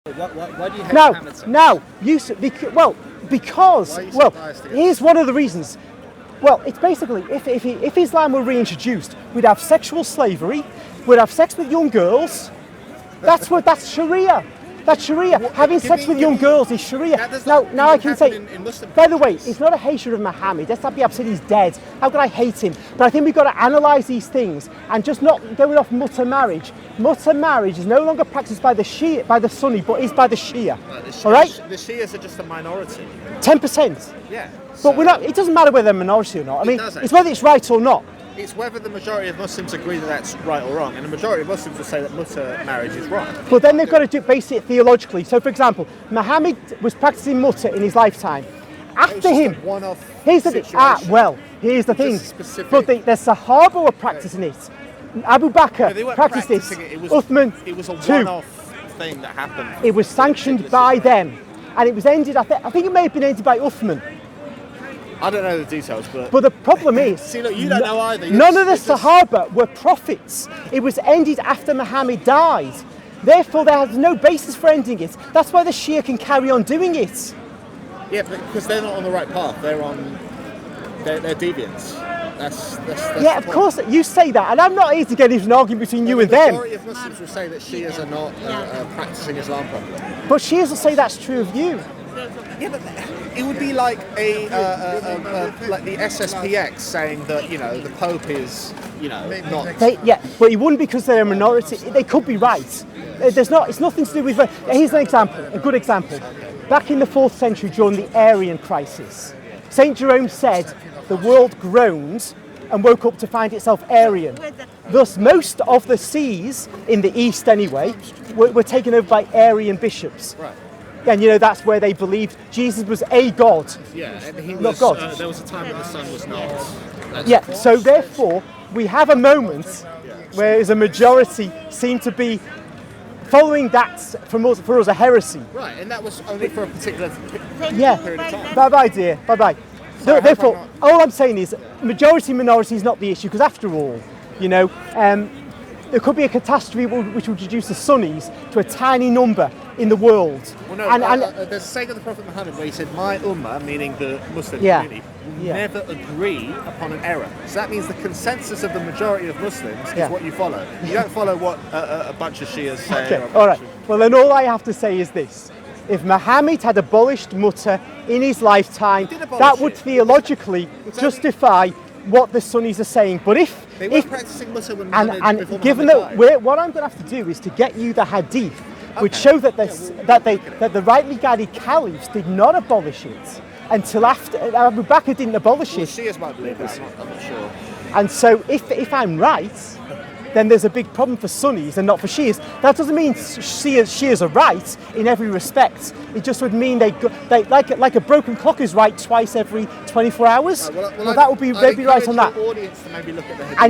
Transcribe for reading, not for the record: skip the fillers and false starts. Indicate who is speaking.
Speaker 1: Why do you hate Mohammed so much?
Speaker 2: Because here's one of the reasons. Well, it's basically if Islam were reintroduced, we'd have sexual slavery, we'd have sex with young girls. That's Sharia. That's Sharia. Having sex with young girls is Sharia. Now I can say, by the way, it's not a hatred of Muhammad. Let's not be upset he's dead. How could I hate him? But I think we've got to analyse these things and just not going off mutter marriage. Mutter marriage is no longer practiced by the Shia, by the Sunni, but is by the Shia. All right?
Speaker 1: The Shias are just a minority.
Speaker 2: 10%.
Speaker 1: Yeah.
Speaker 2: But we're not. It doesn't matter whether they're a minority or not. I mean, it's whether it's right or not.
Speaker 1: It's whether the majority of Muslims agree that that's right or wrong, and the majority of Muslims will say that mutter marriage is wrong.
Speaker 2: But then they've got to base it theologically. So, for example, Muhammad was practicing mutter in his lifetime. After him, here's the thing. Here's the thing. But the Sahaba were practicing it. Abu Bakr practiced it. Uthman,
Speaker 1: it was a one-off thing that happened.
Speaker 2: It was sanctioned by them, and it was ended. I think it may have been ended by Uthman.
Speaker 1: I don't know the details, but
Speaker 2: the problem is,
Speaker 1: see, look, you don't know either.
Speaker 2: None of the Sahaba were prophets. It was ended after Muhammad died. Therefore, there has no basis for ending it. That's why the Shia can carry on doing it.
Speaker 1: Yeah, because they're not on the right path. They're deviants. That's
Speaker 2: yeah, of course, you say that, and I'm not here to get into an argument between you and them.
Speaker 1: The majority of Muslims will say that Shias are not practicing Islam properly.
Speaker 2: But Shias will say that's true of you.
Speaker 1: Yeah, but it would be like like the SSPX saying that the Pope is not.
Speaker 2: But it wouldn't because they're a minority. They could be right. It's nothing to do with. Here's an example, a good example. Back in the 4th century, during the Arian crisis, Saint Jerome said the world groaned and woke up to find itself Arian. Thus, most of the sees in the East, anyway, were taken over by Arian bishops.
Speaker 1: Right.
Speaker 2: And that's where they believed Jesus was a god.
Speaker 1: Yeah, and he
Speaker 2: not
Speaker 1: was,
Speaker 2: God.
Speaker 1: There was a time when the Son was not.
Speaker 2: So therefore, we have a moment where a majority seem to be following that for us a heresy.
Speaker 1: Right, and that was only for a particular period of time.
Speaker 2: Bye-bye, dear. Bye-bye. So therefore, all I'm saying is minority is not the issue, because after all, there could be a catastrophe which would reduce the Sunnis to a tiny number in the world.
Speaker 1: Well, no, there's a saying of the Prophet Muhammad where he said, "My ummah," meaning the Muslim community, will never agree upon an error. So that means the consensus of the majority of Muslims is what you follow. You don't follow what a bunch of Shias say.
Speaker 2: Okay, all right. Well, then all I have to say is this. If Muhammad had abolished mutter in his lifetime, that would theologically justify what the Sunnis are saying. But if
Speaker 1: they were practicing mutter when
Speaker 2: given that what I'm going to have to do is to get you the hadith, which show that the rightly guided caliphs did not abolish it until after Abu Bakr didn't abolish it.
Speaker 1: Shias might believe that. I'm not sure.
Speaker 2: And so if I'm right, then there's a big problem for Sunnis and not for Shias. That doesn't mean Shias are right in every respect. It just would mean they like a broken clock is right twice every 24 hours. That would be they'd be right on that.
Speaker 1: Audience to maybe look at the